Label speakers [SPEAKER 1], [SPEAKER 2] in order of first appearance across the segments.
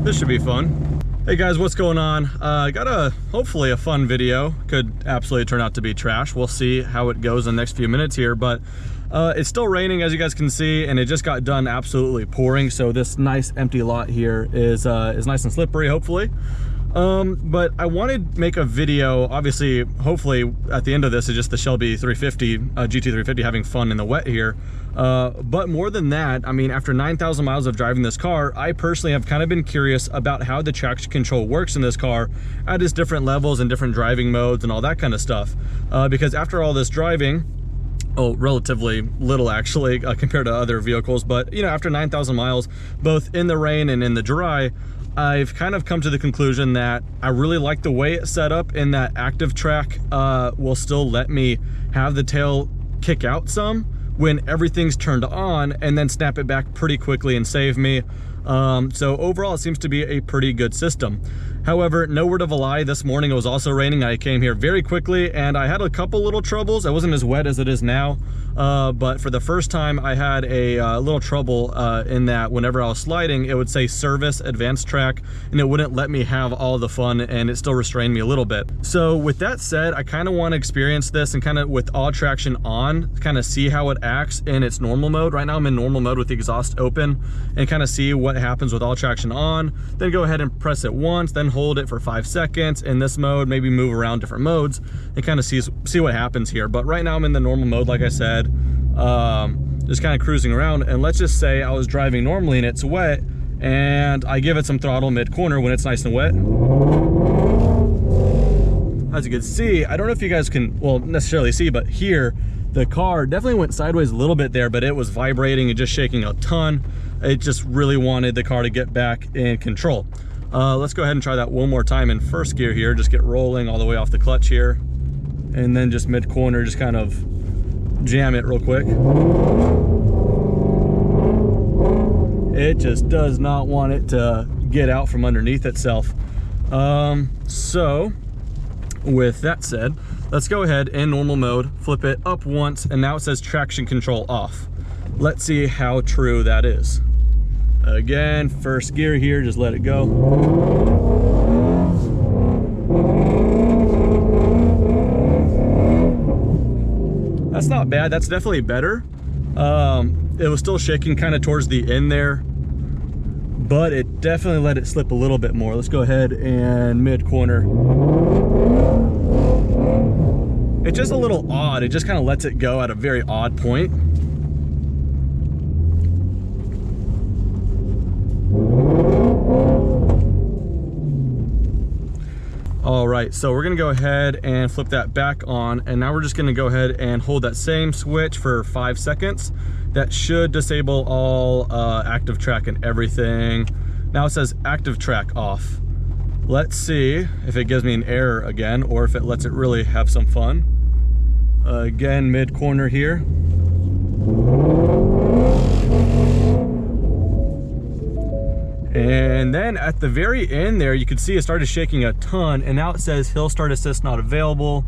[SPEAKER 1] This should be fun. Hey guys, what's going on? Got hopefully a fun video. Could absolutely turn out to be trash. We'll see how it goes in the next few minutes here, but it's still raining, as you guys can see, and it just got done absolutely pouring. So this nice empty lot here is nice and slippery, hopefully. But I wanted to make a video, obviously, hopefully at the end of this is just the Shelby 350, GT350 having fun in the wet here. But more than that, I mean, after 9,000 miles of driving this car, I personally have kind of been curious about how the traction control works in this car at its different levels and different driving modes and all that kind of stuff. Because after all this driving, relatively little actually compared to other vehicles, but you know, after 9,000 miles, both in the rain and in the dry, I've kind of come to the conclusion that I really like the way it's set up, in that active track will still let me have the tail kick out some when everything's turned on and then snap it back pretty quickly and save me. So overall, it seems to be a pretty good system. However, no word of a lie, this morning it was also raining. I came here very quickly and I had a couple little troubles. It wasn't as wet as it is now, but for the first time I had a little trouble in that whenever I was sliding, it would say service advanced track and it wouldn't let me have all the fun, and it still restrained me a little bit. So with that said, I kind of want to experience this and kind of with all traction on, kind of see how it acts in its normal mode. Right now I'm in normal mode with the exhaust open, and kind of see what happens with all traction on. Then go ahead and press it once, then hold it for 5 seconds in this mode, maybe move around different modes and kind of see what happens here. But right now I'm in the normal mode, like I said, just kind of cruising around. And let's just say I was driving normally and it's wet, and I give it some throttle mid-corner when it's nice and wet. As you can see, I don't know if you guys can, well, necessarily see, but here, the car definitely went sideways a little bit there, but it was vibrating and just shaking a ton. It just really wanted the car to get back in control. Let's go ahead and try that one more time in first gear here. Just get rolling all the way off the clutch here. And then just mid-corner, just kind of jam it real quick. It just does not want it to get out from underneath itself. So with that said, let's go ahead in normal mode, flip it up once, and now it says traction control off. Let's see how true that is. Again, first gear here, just let it go. That's not bad, that's definitely better. It was still shaking kind of towards the end there, but it definitely let it slip a little bit more. Let's go ahead and mid-corner. It's just a little odd, it just kind of lets it go at a very odd point. All right, so we're gonna go ahead and flip that back on, and now we're just gonna go ahead and hold that same switch for 5 seconds. That should disable all active track and everything. Now it says active track off. Let's see if it gives me an error again, or if it lets it really have some fun. Again, mid-corner here. And then at the very end there, you can see it started shaking a ton, and now it says hill start assist not available,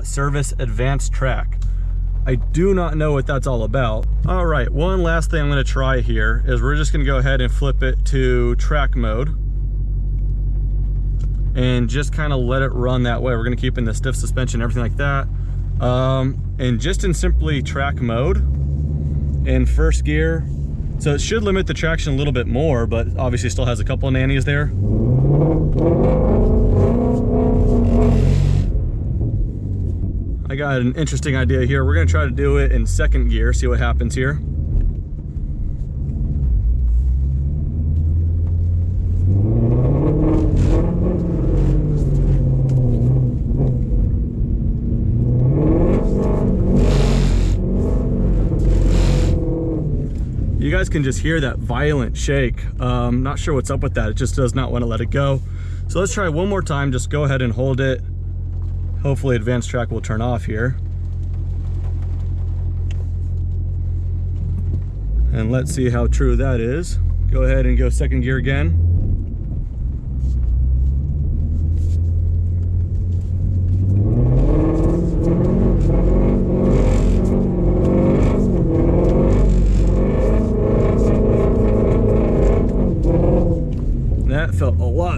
[SPEAKER 1] service advanced track. I do not know what that's all about. All right, one last thing I'm gonna try here is we're just gonna go ahead and flip it to track mode and just kind of let it run that way. We're gonna keep in the stiff suspension, everything like that. And just in simply track mode in first gear, so it should limit the traction a little bit more, but obviously still has a couple of nannies there. I got an interesting idea here. We're gonna try to do it in second gear, see what happens here. You guys can just hear that violent shake. Not sure what's up with that. It just does not want to let it go. So let's try one more time. Just go ahead and hold it. Hopefully advanced track will turn off here. And let's see how true that is. Go ahead and go second gear again.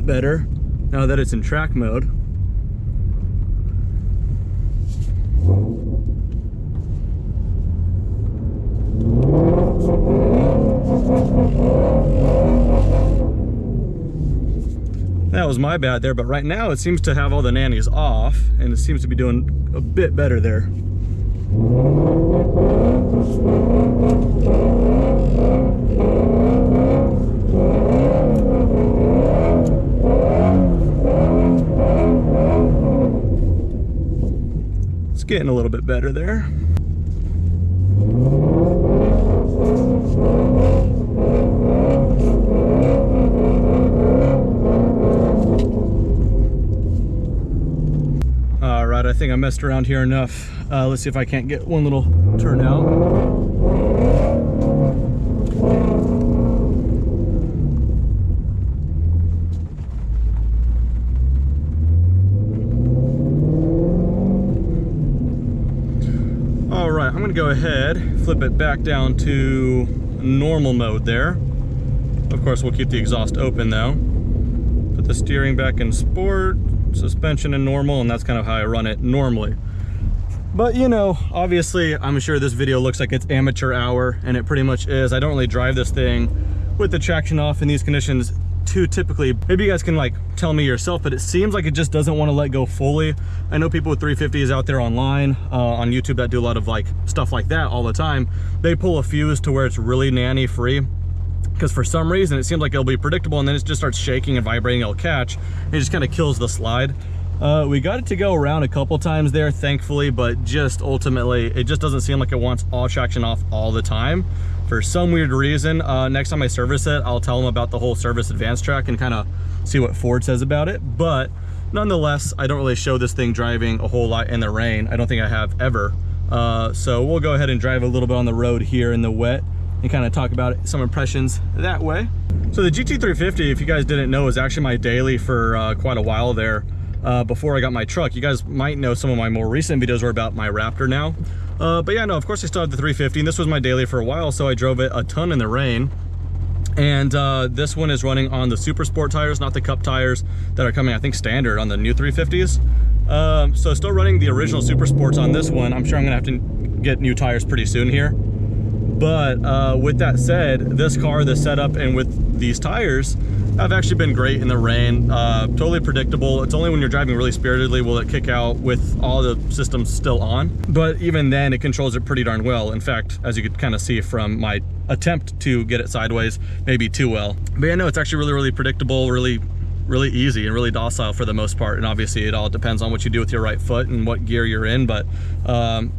[SPEAKER 1] lot better now that it's in track mode. That was my bad there, but right now it seems to have all the nannies off and it seems to be doing a bit better there. It's getting a little bit better there. All right, I think I messed around here enough. Let's see if I can't get one little turn out. All right, I'm gonna go ahead, flip it back down to normal mode there. Of course, we'll keep the exhaust open though. Put the steering back in sport, suspension in normal, and that's kind of how I run it normally. But you know, obviously I'm sure this video looks like it's amateur hour, and it pretty much is. I don't really drive this thing with the traction off in these conditions too typically. Maybe you guys can like tell me yourself, but it seems like it just doesn't want to let go fully. I know people with 350s out there online on YouTube that do a lot of like stuff like that all the time. They pull a fuse to where it's really nanny free, because for some reason it seems like it'll be predictable and then it just starts shaking and vibrating, it'll catch, and it just kind of kills the slide. We got it to go around a couple times there, thankfully, but just ultimately it just doesn't seem like it wants all traction off all the time for some weird reason. Next time I service it, I'll tell them about the whole service advanced track and kind of see what Ford says about it. But nonetheless, I don't really show this thing driving a whole lot in the rain. I don't think I have ever. So we'll go ahead and drive a little bit on the road here in the wet and kind of talk about some impressions that way. So the GT350, if you guys didn't know, is actually my daily for quite a while there before I got my truck. You guys might know some of my more recent videos were about my Raptor now. But yeah, no, of course I still have the 350, and this was my daily for a while, so I drove it a ton in the rain. And this one is running on the Super Sport tires, not the Cup tires that are coming, I think, standard on the new 350s. So still running the original Super Sports on this one. I'm sure I'm gonna have to get new tires pretty soon here. But with that said, this car, the setup, and with these tires have actually been great in the rain. Totally predictable. It's only when you're driving really spiritedly will it kick out with all the systems still on. But even then, it controls it pretty darn well. In fact, as you could kind of see from my attempt to get it sideways, maybe too well. But yeah, no, it's actually really, really predictable, really easy and really docile for the most part. And obviously it all depends on what you do with your right foot and what gear you're in. But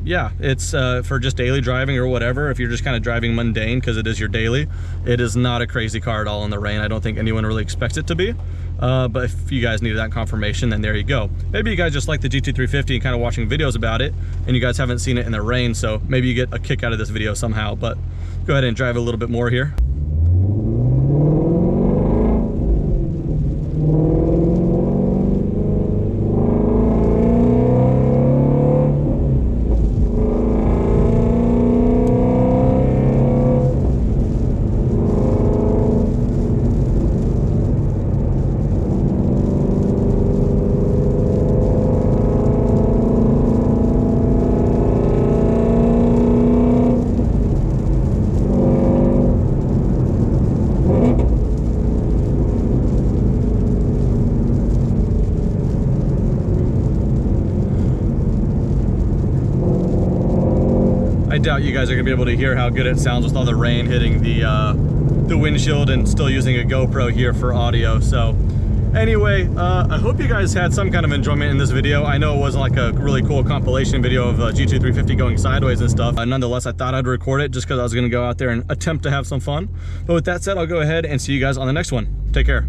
[SPEAKER 1] yeah, it's for just daily driving or whatever. If you're just kind of driving mundane because it is your daily, it is not a crazy car at all in the rain. I don't think anyone really expects it to be. But if you guys needed that confirmation, then there you go. Maybe you guys just like the GT350 and kind of watching videos about it, and you guys haven't seen it in the rain, so maybe you get a kick out of this video somehow. But go ahead and drive a little bit more here. I doubt you guys are gonna be able to hear how good it sounds with all the rain hitting the windshield and still using a GoPro here for audio. So anyway, I hope you guys had some kind of enjoyment in this video. I know it wasn't like a really cool compilation video of GT350 going sideways and stuff. Nonetheless, I thought I'd record it just because I was gonna go out there and attempt to have some fun. But with that said, I'll go ahead and see you guys on the next one. Take care.